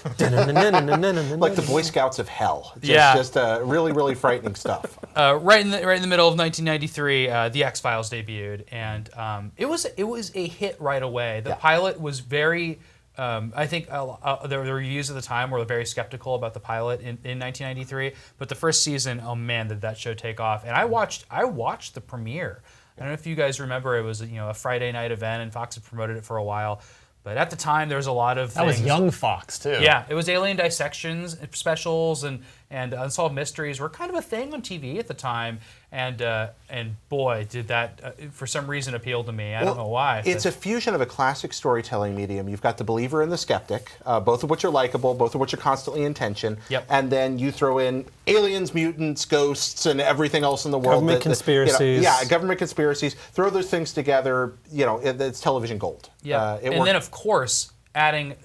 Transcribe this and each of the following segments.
Like the Boy Scouts of Hell. Just really, really frightening stuff. Right in the middle of 1993, the X-Files debuted, and it was a hit right away. The pilot was very. I think the reviews at the time were very skeptical about the pilot in 1993, but the first season, oh man, did that show take off! And I watched the premiere. I don't know if you guys remember, it was a Friday night event, and Fox had promoted it for a while. But at the time, there was a lot of things. That was young Fox, too. Yeah, it was alien dissections, specials, and unsolved mysteries were kind of a thing on TV at the time. And boy, did that, for some reason, appeal to me. I don't know why. It's a fusion of a classic storytelling medium. You've got the believer and the skeptic, both of which are likable, both of which are constantly in tension. Yep. And then you throw in aliens, mutants, ghosts, and everything else in the world. Government conspiracies. Government conspiracies. Throw those things together, it's television gold. Yeah, and then, of course, adding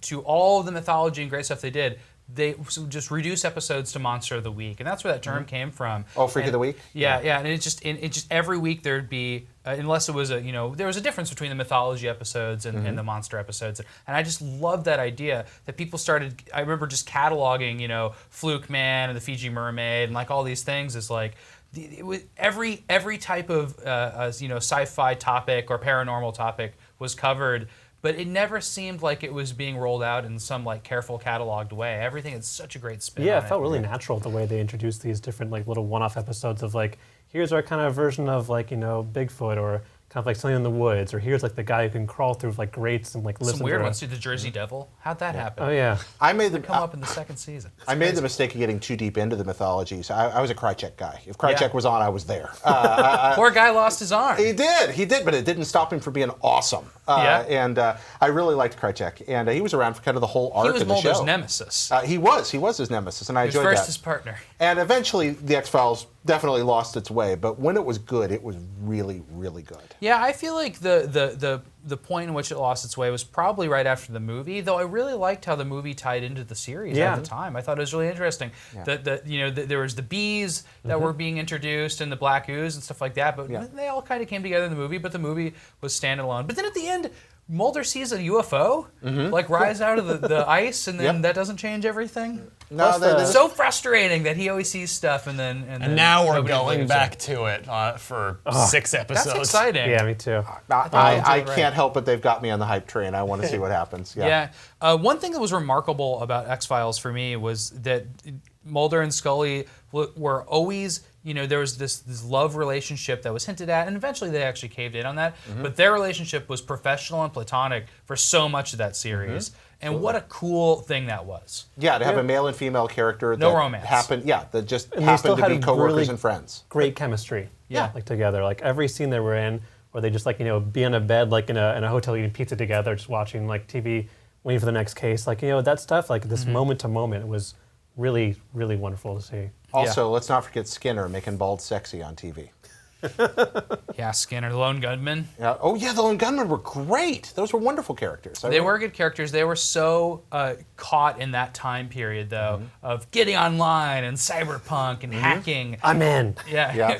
to all of the mythology and great stuff they did, they just reduce episodes to Monster of the Week, and that's where that term came from. Oh, Freak of the Week? Yeah, and it just every week there'd be, unless it was there was a difference between the mythology episodes and the monster episodes, and I just loved that idea that people started. I remember just cataloging, Fluke Man and the Fiji Mermaid and like all these things is like. It was every type of sci-fi topic or paranormal topic was covered, but it never seemed like it was being rolled out in some like careful cataloged way. Everything had such a great spin. Yeah, it felt really natural the way they introduced these different like little one-off episodes of like, here's our kind of version of like Bigfoot, or kind of like something in the woods, or here's like the guy who can crawl through like grates and like lives. Some weird ones too. The Jersey Devil. How'd that happen? Oh yeah. I made them come up in the second season. I made the mistake of getting too deep into the mythology. So I was a Krychek guy. If Krychek was on, I was there. Poor guy lost his arm. He did, but it didn't stop him from being awesome. And I really liked Krychek, and he was around for kind of the whole arc of the show. He was Mulder's nemesis. He was his nemesis, and I enjoyed that. He was first his partner. And eventually, the X-Files definitely lost its way, but when it was good, it was really, really good. Yeah, I feel like the point in which it lost its way was probably right after the movie, though I really liked how the movie tied into the series at the time. I thought it was really interesting. Yeah. There was the bees that were being introduced and the black ooze and stuff like that, but they all kind of came together in the movie, but the movie was standalone. But then at the end, Mulder sees a UFO rise out of the ice, and then that doesn't change everything. No, it's so frustrating that he always sees stuff, and then now we're going back to it for 6 episodes. That's exciting. Yeah, me too. I can't help it. They've got me on the hype train. I want to see what happens. Yeah. One thing that was remarkable about X-Files for me was that Mulder and Scully were always. There was this love relationship that was hinted at, and eventually they actually caved in on that. But their relationship was professional and platonic for so much of that series. And what a cool thing that was. Yeah, to have a male and female character no romance. That just happened to be coworkers really and friends. Great chemistry. Like together. Like every scene they were in, where they just be on a bed like in a hotel eating pizza together, just watching like TV, waiting for the next case. Like that stuff, like this moment to moment, it was really, really wonderful to see. Also, let's not forget Skinner making bald sexy on TV. Yeah, Skinner, the Lone Gunman. Yeah. Oh yeah, the Lone Gunmen were great. Those were wonderful characters. They were good characters. They were so caught in that time period, though, of getting online and cyberpunk and hacking. I'm in. Yeah.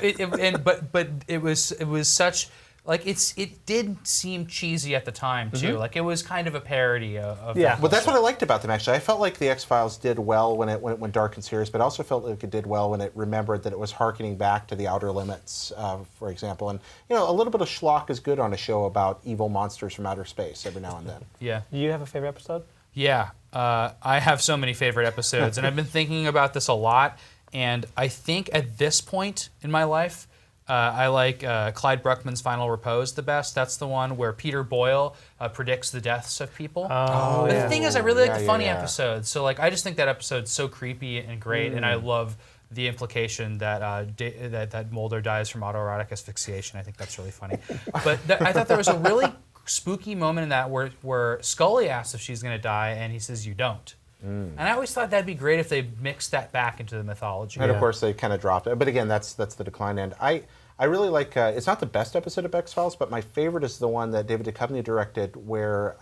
But it was such. Like it did seem cheesy at the time too. Like it was kind of a parody of Well, that's what I liked about them actually. I felt like the X-Files did well when it went dark and serious, but I also felt like it did well when it remembered that it was harkening back to the Outer Limits, for example. And a little bit of schlock is good on a show about evil monsters from outer space every now and then. Yeah. Do you have a favorite episode? Yeah, I have so many favorite episodes, and I've been thinking about this a lot. And I think at this point in my life. I like Clyde Bruckman's Final Repose the best. That's the one where Peter Boyle predicts the deaths of people. But the thing is, I really like the funny episodes. So I just think that episode's so creepy and great, and I love the implication that that Mulder dies from autoerotic asphyxiation. I think that's really funny. But I thought there was a really spooky moment in that where Scully asks if she's going to die, and he says, "You don't." And I always thought that'd be great if they mixed that back into the mythology. And of course they kind of dropped it. But again, that's the decline end. I really like, it's not the best episode of X-Files, but my favorite is the one that David Duchovny directed where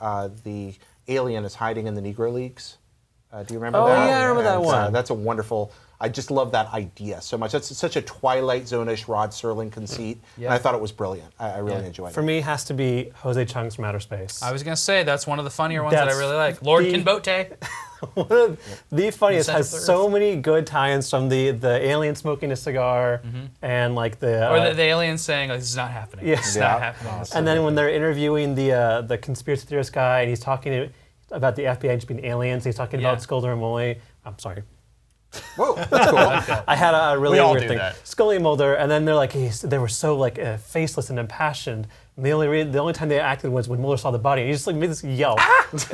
the alien is hiding in the Negro Leagues. Do you remember that? Oh yeah, I remember that one. That's a wonderful, I just love that idea so much. That's such a Twilight Zone-ish Rod Serling conceit. And I thought it was brilliant. I really enjoyed it. For me, it has to be Jose Chung's from Outer Space. I was going to say, that's one of the funnier ones that I really like. Lord Kinbote. One of the funniest Center has of the so many good tie-ins from the alien smoking a cigar and like the Or the aliens saying, like, this is not happening. Yeah. This is Yeah. not happening. Oh, and then when they're interviewing the conspiracy theorist guy and he's talking about the FBI just being aliens, he's talking Yeah. about Scully and Mulder. I'm sorry. Whoa, that's cool. I had a really We all weird do thing. that. Scully and Mulder, and then they're like, they were so like faceless and impassioned. And the only time they acted was when Mulder saw the body, and he just like made this yelp. It was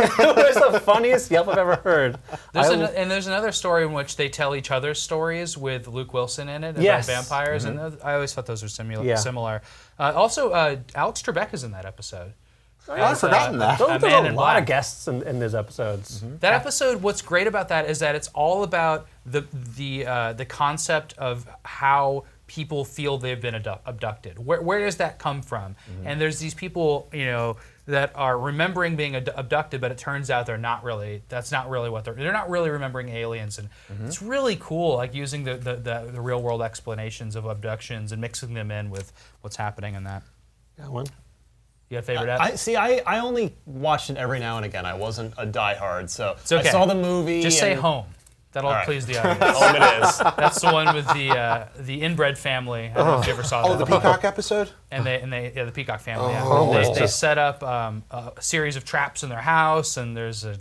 the funniest yelp I've ever heard. And there's another story in which they tell each other's stories with Luke Wilson in it about Yes. vampires, and I always thought those were Yeah. similar. Also, Alex Trebek is in that episode. I've forgotten that. There's Man a in lot Black. of guests in those episodes. That episode, what's great about that is that it's all about the concept of how people feel they've been abducted. Where does that come from? And there's these people, that are remembering being abducted, but it turns out that's not really what they're not really remembering aliens. And it's really cool, like using the real world explanations of abductions and mixing them in with what's happening in that. Got one? You got a favorite episode? I only watched it every now and again. I wasn't a diehard, so It's okay. I saw the movie. Just say and- home. That'll All right. please the audience. Home it is. That's the one with the inbred family. I don't know if you ever saw that. Oh, the Peacock episode? And the Peacock family. Oh, yeah. that's They set up a series of traps in their house, and there's a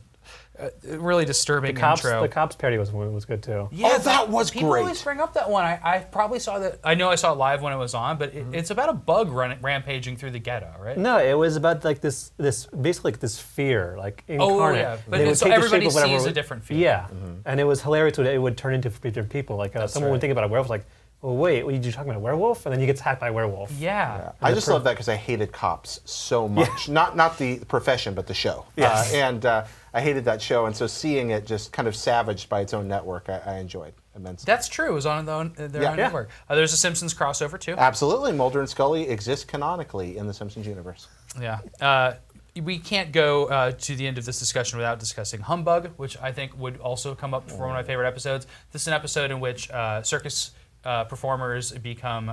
really disturbing intro. The cops parody was good too. Yeah, Oh, that was people great. always bring up that one. I probably saw that. I know I saw it live when it was on, but it's about a bug rampaging through the ghetto, right? No, it was about like this basically like this fear, like incarnate. yeah. But They would so take the everybody shape of whatever sees a was- different fear. Yeah, and it was hilarious what it would turn into for different people. Like someone right. would think about a werewolf, like, well, wait, what, you talking about a werewolf? And then you get attacked by a werewolf. Yeah. I just love that because I hated Cops so much. Not the profession, but the show. Yes. And I hated that show, and so seeing it just kind of savaged by its own network, I enjoyed immensely. That's true. It was on their own Yeah. network. There's a Simpsons crossover too. Absolutely. Mulder and Scully exist canonically in the Simpsons universe. Yeah. We can't go to the end of this discussion without discussing Humbug, which I think would also come up for one of my favorite episodes. This is an episode in which circus performers become,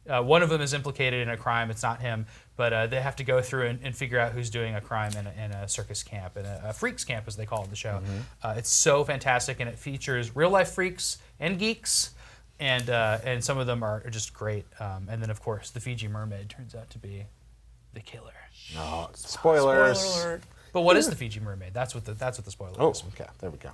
one of them is implicated in a crime. It's not him, but they have to go through and figure out who's doing a crime in a circus camp, in a freaks camp, as they call it in the show. It's so fantastic, and it features real life freaks and geeks. And some of them are just great. And then, of course, the Fiji mermaid turns out to be the killer. Oh, spoilers. Spoiler alert. But what is the Fiji mermaid? That's what the spoiler Oh, is. okay. There we go.